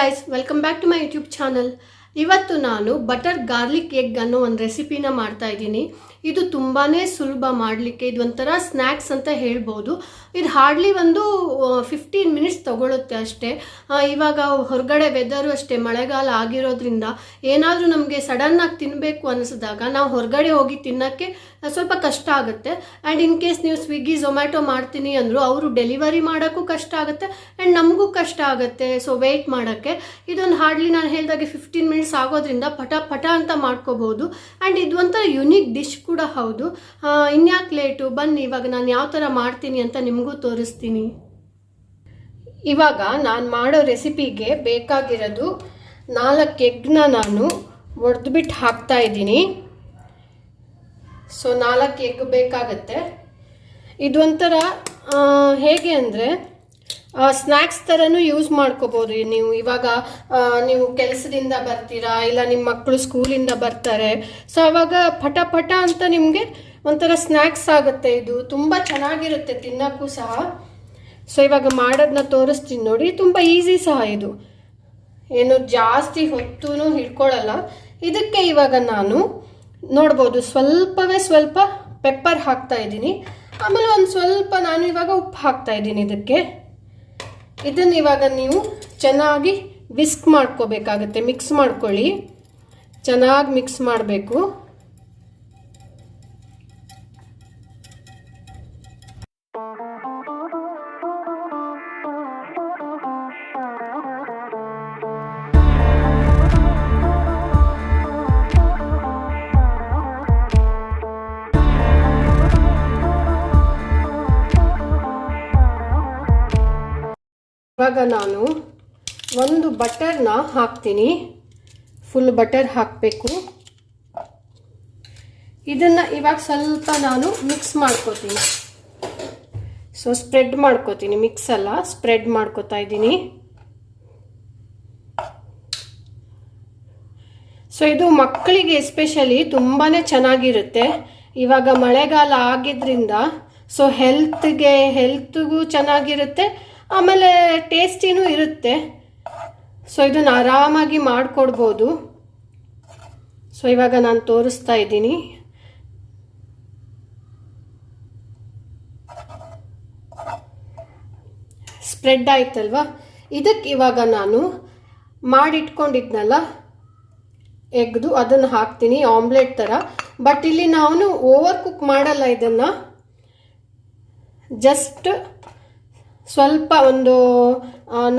guys, welcome back to my YouTube channel. ಇವತ್ತು ನಾನು butter garlic egg ಅನ್ನೋ ಒಂದು ರೆಸಿಪಿನ ಮಾಡ್ತಾ ಇದ್ದೀನಿ. ಇದು ತುಂಬಾನೇ ಸುಲಭ ಮಾಡಲಿಕ್ಕೆ. ಇದು ಒಂಥರ ಸ್ನ್ಯಾಕ್ಸ್ ಅಂತ ಹೇಳ್ಬೋದು. ಇದು ಹಾರ್ಡ್ಲಿ ಒಂದು 15 ಮಿನಿಟ್ಸ್ ತಗೊಳುತ್ತೆ ಅಷ್ಟೇ. ಇವಾಗ ಹೊರಗಡೆ ವೆದರು ಅಷ್ಟೇ ಮಳೆಗಾಲ ಆಗಿರೋದ್ರಿಂದ ಏನಾದರೂ ನಮಗೆ ಸಡನ್ ಆಗಿ ತಿನ್ನಬೇಕು ಅನಿಸಿದಾಗ ನಾವು ಹೊರಗಡೆ ಹೋಗಿ ತಿನ್ನೋಕ್ಕೆ ಸ್ವಲ್ಪ ಕಷ್ಟ ಆಗುತ್ತೆ. ಆ್ಯಂಡ್ ಇನ್ ಕೇಸ್ ನೀವು ಸ್ವಿಗ್ಗಿ ಝೊಮ್ಯಾಟೊ ಮಾಡ್ತೀನಿ ಅಂದರೂ ಅವರು ಡೆಲಿವರಿ ಮಾಡೋಕ್ಕೂ ಕಷ್ಟ ಆಗುತ್ತೆ ಆ್ಯಂಡ್ ನಮಗೂ ಕಷ್ಟ ಆಗುತ್ತೆ. ಸೊ ವೆಯ್ಟ್ ಮಾಡೋಕ್ಕೆ ಇದೊಂದು ಹಾರ್ಡ್ಲಿ ನಾನು ಹೇಳಿದಾಗೆ 15 ಮಿನಿಟ್ಸ್ ಆಗೋದ್ರಿಂದ ಪಟ ಪಟ ಅಂತ ಮಾಡ್ಕೋಬಹುದು. ಆ್ಯಂಡ್ ಇದು ಒಂಥರ ಯುನೀಕ್ ಡಿಶ್ ಕೂಡ ಹೌದು. ಇನ್ಯಾಕೆ ಲೇಟು, ಬನ್ನಿ ಇವಾಗ ನಾನು ಯಾವ ಥರ ಮಾಡ್ತೀನಿ ಅಂತ ನಿಮಗೂ ತೋರಿಸ್ತೀನಿ. ಇವಾಗ ನಾನು ಮಾಡೋ ರೆಸಿಪಿಗೆ ಬೇಕಾಗಿರೋದು 4 ಎಗ್ನ ನಾನು ಒಡೆದ್ಬಿಟ್ಟು ಹಾಕ್ತಾ ಇದ್ದೀನಿ. ಸೊ 4 ಎಗ್ ಬೇಕಾಗತ್ತೆ. ಇದೊಂಥರ ಹೇಗೆ ಅಂದರೆ ಸ್ನ್ಯಾಕ್ಸ್ ಥರನೂ ಯೂಸ್ ಮಾಡ್ಕೋಬೋದು ನೀವು. ಇವಾಗ ನೀವು ಕೆಲಸದಿಂದ ಬರ್ತೀರಾ, ಇಲ್ಲ ನಿಮ್ಮ ಮಕ್ಕಳು ಸ್ಕೂಲಿಂದ ಬರ್ತಾರೆ, ಸೊ ಆವಾಗ ಪಟ ಪಟ ಅಂತ ನಿಮಗೆ ಒಂಥರ ಸ್ನ್ಯಾಕ್ಸ್ ಆಗುತ್ತೆ. ಇದು ತುಂಬ ಚೆನ್ನಾಗಿರುತ್ತೆ ತಿನ್ನೋಕ್ಕೂ ಸಹ. ಸೊ ಇವಾಗ ಮಾಡೋದನ್ನ ತೋರಿಸ್ತೀನಿ ನೋಡಿ. ತುಂಬ ಈಸಿ ಸಹ ಇದು, ಏನು ಜಾಸ್ತಿ ಹೊತ್ತೂ ಹಿಡ್ಕೊಳ್ಳಲ್ಲ. ಇದಕ್ಕೆ ಇವಾಗ ನಾನು ನೋಡ್ಬೋದು ಸ್ವಲ್ಪವೇ ಸ್ವಲ್ಪ ಪೆಪ್ಪರ್ ಹಾಕ್ತಾ ಇದ್ದೀನಿ. ಆಮೇಲೆ ಒಂದು ಸ್ವಲ್ಪ ನಾನು ಇವಾಗ ಉಪ್ಪು ಹಾಕ್ತಾ ಇದ್ದೀನಿ ಇದಕ್ಕೆ. ಇದನ್ನು ಇವಾಗ ನೀವು ಚೆನ್ನಾಗಿ ವಿಸ್ಕ್ ಮಾಡ್ಕೋಬೇಕಾಗುತ್ತೆ. ಮಿಕ್ಸ್ ಮಾಡ್ಕೊಳ್ಳಿ, ಚೆನ್ನಾಗಿ ಮಿಕ್ಸ್ ಮಾಡಬೇಕು. ಇವಾಗ ನಾನು ಒಂದು ಬಟರ್ನ ಹಾಕ್ತೀನಿ. ಫುಲ್ ಬಟರ್ ಹಾಕಬೇಕು. ಇದನ್ನು ಇವಾಗ ಸ್ವಲ್ಪ ನಾನು ಮಿಕ್ಸ್ ಮಾಡ್ಕೋತೀನಿ. ಸೊ ಸ್ಪ್ರೆಡ್ ಮಾಡ್ಕೋತೀನಿ, ಮಿಕ್ಸ್ ಅಲ್ಲ ಸ್ಪ್ರೆಡ್ ಮಾಡ್ಕೋತಾ ಇದ್ದೀನಿ. ಸೊ ಇದು ಮಕ್ಕಳಿಗೆ ಎಸ್ಪೆಷಲಿ ತುಂಬಾ ಚೆನ್ನಾಗಿರುತ್ತೆ. ಇವಾಗ ಮಳೆಗಾಲ ಆಗಿದ್ರಿಂದ ಸೊ ಹೆಲ್ತ್ಗೂ ಚೆನ್ನಾಗಿರುತ್ತೆ, ಆಮೇಲೆ ಟೇಸ್ಟಿನೂ ಇರುತ್ತೆ. ಸೊ ಇದನ್ನು ಆರಾಮಾಗಿ ಮಾಡಿಕೊಡ್ಬೋದು. ಸೊ ಇವಾಗ ನಾನು ತೋರಿಸ್ತಾ ಇದ್ದೀನಿ. ಸ್ಪ್ರೆಡ್ ಆಯ್ತಲ್ವಾ. ಇದಕ್ಕೆ ಇವಾಗ ನಾನು ಮಾಡಿಟ್ಕೊಂಡಿದ್ನಲ್ಲ ಎಗ್ದು ಅದನ್ನು ಹಾಕ್ತೀನಿ ಆಮ್ಲೆಟ್ ಥರ. ಬಟ್ ಇಲ್ಲಿ ನಾನು ಓವರ್ ಕುಕ್ ಮಾಡಲ್ಲ ಇದನ್ನು. ಜಸ್ಟ್ ಸ್ವಲ್ಪ ಒಂದು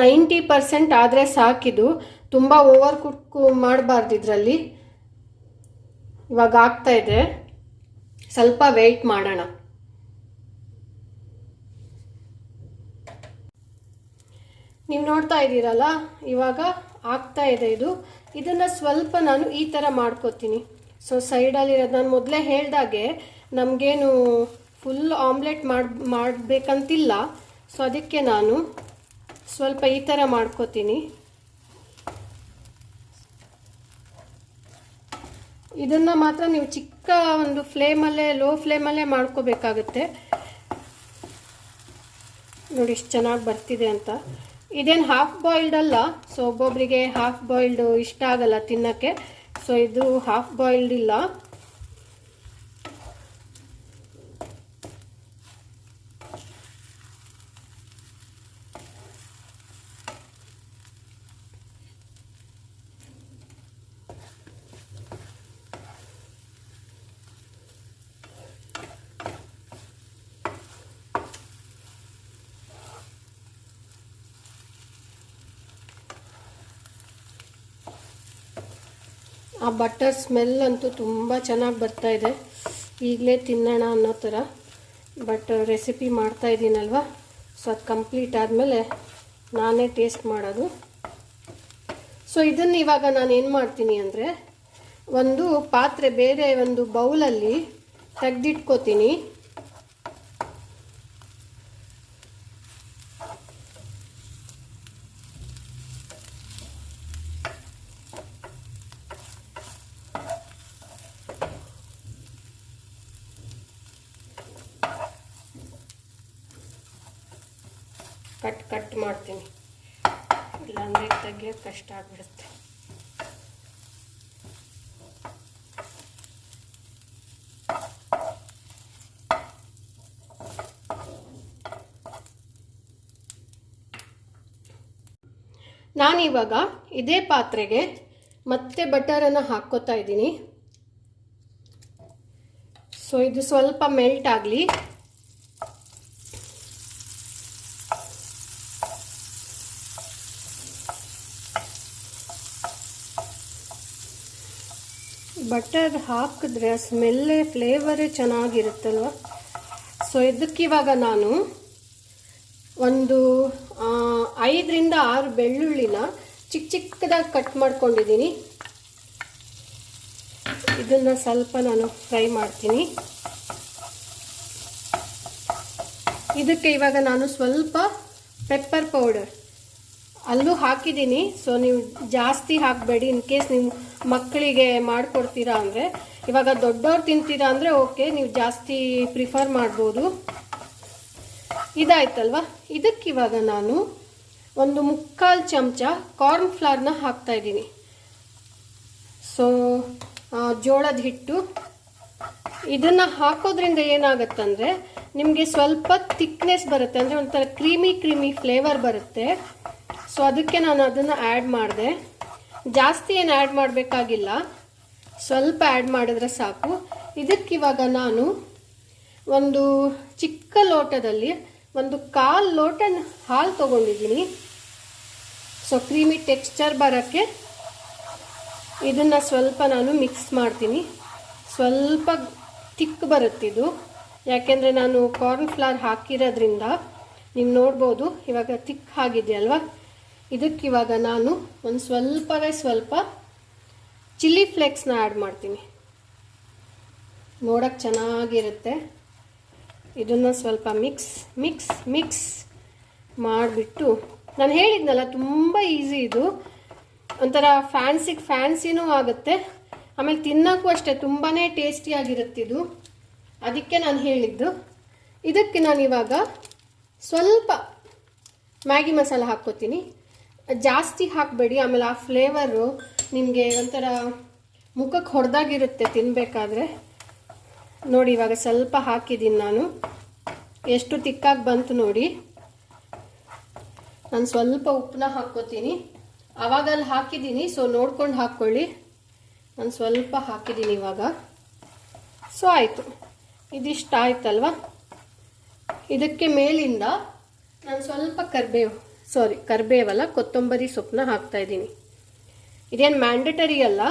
90% ಆದರೆ ಸಾಕಿದು. ತುಂಬ ಓವರ್ ಕುಕ್ ಮಾಡಬಾರ್ದು ಇದರಲ್ಲಿ. ಇವಾಗ ಆಗ್ತಾ ಇದೆ, ಸ್ವಲ್ಪ ವೆಯ್ಟ್ ಮಾಡೋಣ. ನೀವು ನೋಡ್ತಾ ಇದ್ದೀರಲ್ಲ, ಇವಾಗ ಆಗ್ತಾ ಇದೆ ಇದು. ಇದನ್ನು ಸ್ವಲ್ಪ ನಾನು ಈ ಥರ ಮಾಡ್ಕೋತೀನಿ. ಸೊ ಸೈಡಲ್ಲಿರೋದು ನಾನು ಮೊದಲೇ ಹೇಳ್ದಾಗೆ ನಮಗೇನು ಫುಲ್ ಆಮ್ಲೆಟ್ ಮಾಡಬೇಕಂತಿಲ್ಲ. ಸೊ ಅದಕ್ಕೆ ನಾನು ಸ್ವಲ್ಪ ಈ ಥರ ಮಾಡ್ಕೋತೀನಿ. ಇದನ್ನು ಮಾತ್ರ ನೀವು ಚಿಕ್ಕ ಒಂದು ಫ್ಲೇಮಲ್ಲೇ, ಲೋ ಫ್ಲೇಮಲ್ಲೇ ಮಾಡ್ಕೋಬೇಕಾಗುತ್ತೆ. ನೋಡಿ ಎಷ್ಟು ಚೆನ್ನಾಗಿ ಬರ್ತಿದೆ ಅಂತ. ಇದೇನು ಹಾಫ್ ಬಾಯ್ಲ್ಡ್ ಅಲ್ಲ. ಸೊ ಒಬ್ಬೊಬ್ಬರಿಗೆ ಹಾಫ್ ಬಾಯ್ಲ್ಡ್ ಇಷ್ಟ ಆಗಲ್ಲ ತಿನ್ನೋಕ್ಕೆ. ಸೊ ಇದು ಹಾಫ್ ಬಾಯ್ಲ್ಡ್ ಇಲ್ಲ. ಆ ಬಟರ್ ಸ್ಮೆಲ್ ಅಂತೂ ತುಂಬ ಚೆನ್ನಾಗಿ ಬರ್ತಾ ಇದೆ. ಈಗಲೇ ತಿನ್ನೋಣ ಅನ್ನೋ ಥರ. ಬಟ್ ರೆಸಿಪಿ ಮಾಡ್ತಾ ಇದ್ದೀನಲ್ವ, ಸೊ ಅದು ಕಂಪ್ಲೀಟ್ ಆದಮೇಲೆ ನಾನೇ ಟೇಸ್ಟ್ ಮಾಡೋದು. ಸೊ ಇದನ್ನು ಇವಾಗ ನಾನು ಏನು ಮಾಡ್ತೀನಿ ಅಂದರೆ, ಒಂದು ಪಾತ್ರೆ, ಬೇರೆ ಒಂದು ಬೌಲಲ್ಲಿ ತೆಗೆದಿಟ್ಕೋತೀನಿ. ಕಟ್ ಮಾಡ್ತೀನಿ. ಇಲ್ಲ ಅಂದರೆ ತೆಗಿಯೋಕ್ಕೆ ಕಷ್ಟ ಆಗಿಬಿಡುತ್ತೆ. ನಾನಿವಾಗ ಇದೇ ಪಾತ್ರೆಗೆ ಮತ್ತೆ ಬಟರನ್ನು ಹಾಕ್ಕೋತಾ ಇದ್ದೀನಿ. ಸೊ ಇದು ಸ್ವಲ್ಪ ಮೆಲ್ಟ್ ಆಗಲಿ. ಬಟರ್ ಹಾಕಿದ್ರೆ ಸ್ಮೆಲ್ಲೇ ಫ್ಲೇವರೇ ಚೆನ್ನಾಗಿರುತ್ತಲ್ವ. ಸೊ ಇದಕ್ಕಿವಾಗ ನಾನು ಒಂದು 5 ರಿಂದ 6 ಬೆಳ್ಳುಳ್ಳಿನ ಚಿಕ್ಕದಾಗಿ ಕಟ್ ಮಾಡ್ಕೊಂಡಿದ್ದೀನಿ. ಇದನ್ನು ಸ್ವಲ್ಪ ನಾನು ಫ್ರೈ ಮಾಡ್ತೀನಿ. ಇದಕ್ಕೆ ಇವಾಗ ನಾನು ಸ್ವಲ್ಪ ಪೆಪ್ಪರ್ ಪೌಡರ್ ಅಲ್ಲೂ ಹಾಕಿದ್ದೀನಿ. ಸೊ ನೀವು ಜಾಸ್ತಿ ಹಾಕಬೇಡಿ, ಇನ್ ಕೇಸ್ ನೀವು ಮಕ್ಕಳಿಗೆ ಮಾಡಿಕೊಡ್ತೀರಾ ಅಂದರೆ. ಇವಾಗ ದೊಡ್ಡವ್ರು ತಿಂತೀರಾ ಅಂದರೆ ಓಕೆ, ನೀವು ಜಾಸ್ತಿ ಪ್ರಿಫರ್ ಮಾಡ್ಬೋದು. ಇದಾಯ್ತಲ್ವ. ಇದಕ್ಕಿವಾಗ ನಾನು ಒಂದು 3/4 ಚಮಚ ಕಾರ್ನ್ ಫ್ಲವರ್ನ ಹಾಕ್ತಾಯಿದ್ದೀನಿ. ಸೊ ಜೋಳದ ಹಿಟ್ಟು. ಇದನ್ನು ಹಾಕೋದ್ರಿಂದ ಏನಾಗುತ್ತಂದರೆ ನಿಮಗೆ ಸ್ವಲ್ಪ ಥಿಕ್ನೆಸ್ ಬರುತ್ತೆ, ಅಂದರೆ ಒಂಥರ ಕ್ರೀಮಿ ಫ್ಲೇವರ್ ಬರುತ್ತೆ. ಸೊ ಅದಕ್ಕೆ ನಾನು ಅದನ್ನು ಆ್ಯಡ್ ಮಾಡಿದೆ. ಜಾಸ್ತಿ ಏನು ಆ್ಯಡ್ ಮಾಡಬೇಕಾಗಿಲ್ಲ, ಸ್ವಲ್ಪ ಆ್ಯಡ್ ಮಾಡಿದ್ರೆ ಸಾಕು. ಇದಕ್ಕಿವಾಗ ನಾನು ಒಂದು ಚಿಕ್ಕ ಲೋಟದಲ್ಲಿ 1/4 ಲೋಟ ಹಾಲು ತೊಗೊಂಡಿದ್ದೀನಿ. ಸೊ ಕ್ರೀಮಿ ಟೆಕ್ಸ್ಚರ್ ಬರೋಕ್ಕೆ ಇದನ್ನು ಸ್ವಲ್ಪ ನಾನು ಮಿಕ್ಸ್ ಮಾಡ್ತೀನಿ. ಸ್ವಲ್ಪ ತಿಕ್ ಬರುತ್ತಿದ್ದು, ಯಾಕೆಂದರೆ ನಾನು ಕಾರ್ನ್ ಫ್ಲವರ್ ಹಾಕಿರೋದ್ರಿಂದ ನೀವು ನೋಡ್ಬೋದು ಇವಾಗ ತಿಕ್ ಆಗಿದೆಯಲ್ವ. ಇದಕ್ಕಿವಾಗ ನಾನು ಒಂದು ಸ್ವಲ್ಪ ಚಿಲ್ಲಿ ಫ್ಲೇಕ್ಸ್ನ ಆ್ಯಡ್ ಮಾಡ್ತೀನಿ. ನೋಡೋಕ್ಕೆ ಚೆನ್ನಾಗಿರುತ್ತೆ. ಇದನ್ನು ಸ್ವಲ್ಪ ಮಿಕ್ಸ್ ಮಾಡಿಬಿಟ್ಟು, ನಾನು ಹೇಳಿದ್ನಲ್ಲ ತುಂಬ ಈಸಿ ಇದು. ಒಂಥರ ಫ್ಯಾನ್ಸಿನೂ ಆಗುತ್ತೆ, ಆಮೇಲೆ ತಿನ್ನೋಕ್ಕೂ ಅಷ್ಟೇ ತುಂಬಾ ಟೇಸ್ಟಿಯಾಗಿರುತ್ತಿದ್ದು. ಅದಕ್ಕೆ ನಾನು ಹೇಳಿದ್ದು. ಇದಕ್ಕೆ ನಾನಿವಾಗ ಸ್ವಲ್ಪ ಮ್ಯಾಗಿ ಮಸಾಲ ಹಾಕ್ಕೋತೀನಿ. ಜಾಸ್ತಿ ಹಾಕಬೇಡಿ, ಆಮೇಲೆ ಆ ಫ್ಲೇವರು ನಿಮಗೆ ಒಂಥರ ಮುಖಕ್ಕೆ ಹೊಡೆದಾಗಿರುತ್ತೆ ತಿನ್ನಬೇಕಾದ್ರೆ. ನೋಡಿ ಇವಾಗ ಸ್ವಲ್ಪ ಹಾಕಿದ್ದೀನಿ ನಾನು. ಎಷ್ಟು ತಿಕ್ಕಾಗಿ ಬಂತು ನೋಡಿ. ನಾನು ಸ್ವಲ್ಪ ಉಪ್ಪನ್ನ ಹಾಕ್ಕೋತೀನಿ. ಆವಾಗ ಅಲ್ಲಿ ಹಾಕಿದ್ದೀನಿ, ಸೊ ನೋಡ್ಕೊಂಡು ಹಾಕ್ಕೊಳ್ಳಿ. ನಾನು ಸ್ವಲ್ಪ ಹಾಕಿದ್ದೀನಿ ಇವಾಗ. ಸೊ ಆಯಿತು, ಇದಿಷ್ಟು ಆಯ್ತಲ್ವ. ಇದಕ್ಕೆ ಮೇಲಿಂದ ನಾನು ಸ್ವಲ್ಪ ಕರಿಬೇವಲ್ಲ ಕೊತ್ತಂಬರಿ ಸೊಪ್ಪನ್ನ ಹಾಕ್ತಾಯಿದ್ದೀನಿ. ಇದೇನು ಮ್ಯಾಂಡೇಟರಿ ಅಲ್ಲ,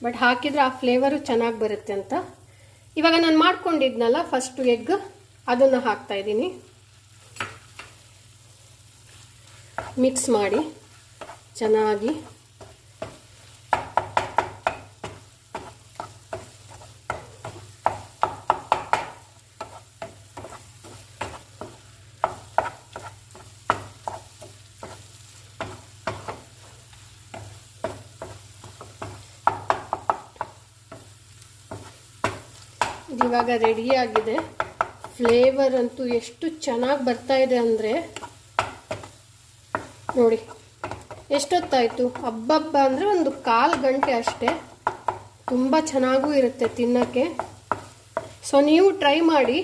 ಬಟ್ ಹಾಕಿದರೆ ಆ ಫ್ಲೇವರು ಚೆನ್ನಾಗಿ ಬರುತ್ತೆ ಅಂತ. ಇವಾಗ ನಾನು ಮಾಡ್ಕೊಂಡಿದ್ನಲ್ಲ ಫಸ್ಟು ಎಗ್, ಅದನ್ನು ಹಾಕ್ತಾಯಿದ್ದೀನಿ. ಮಿಕ್ಸ್ ಮಾಡಿ ಚೆನ್ನಾಗಿ. ಇವಾಗ ರೆಡಿಯಾಗಿದೆ. ಫ್ಲೇವರ್ ಅಂತೂ ಎಷ್ಟು ಚೆನ್ನಾಗಿ ಬರ್ತಾ ಇದೆ ಅಂದರೆ ನೋಡಿ. ಎಷ್ಟೊತ್ತಾಯಿತು? ಹಬ್ಬ ಅಂದರೆ ಒಂದು 1/4 ಗಂಟೆ ಅಷ್ಟೇ. ತುಂಬ ಚೆನ್ನಾಗೂ ಇರುತ್ತೆ ತಿನ್ನೋಕ್ಕೆ. ಸೊ ನೀವು ಟ್ರೈ ಮಾಡಿ,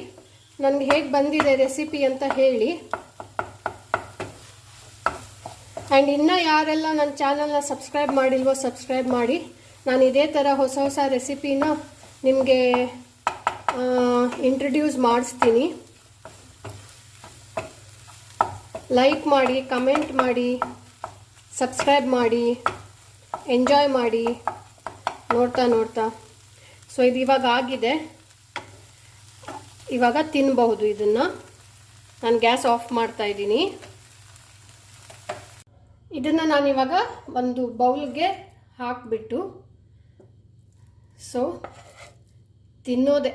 ನನಗೆ ಹೇಗೆ ಬಂದಿದೆ ರೆಸಿಪಿ ಅಂತ ಹೇಳಿ. ಆ್ಯಂಡ್ ಇನ್ನೂ ಯಾರೆಲ್ಲ ನನ್ನ ಚಾನಲ್ನ ಸಬ್ಸ್ಕ್ರೈಬ್ ಮಾಡಿಲ್ವೋ ಸಬ್ಸ್ಕ್ರೈಬ್ ಮಾಡಿ. ನಾನು ಇದೇ ಥರ ಹೊಸ ರೆಸಿಪಿನ ನಿಮಗೆ ಇಂಟ್ರಡ್ಯೂಸ್ ಮಾಡಿಸ್ತೀನಿ. ಲೈಕ್ ಮಾಡಿ, ಕಮೆಂಟ್ ಮಾಡಿ, ಸಬ್ಸ್ಕ್ರೈಬ್ ಮಾಡಿ, ಎಂಜಾಯ್ ಮಾಡಿ ನೋಡ್ತಾ. ಸೊ ಇದು ಇವಾಗ ಆಗಿದೆ. ಇವಾಗ ತಿನ್ನಬಹುದು ಇದನ್ನು. ನಾನು ಗ್ಯಾಸ್ ಆಫ್ ಮಾಡ್ತಾ ಇದ್ದೀನಿ. ಇದನ್ನು ನಾನಿವಾಗ ಒಂದು ಬೌಲ್ಗೆ ಹಾಕಿಬಿಟ್ಟು ಸೊ ತಿನ್ನೋದೆ.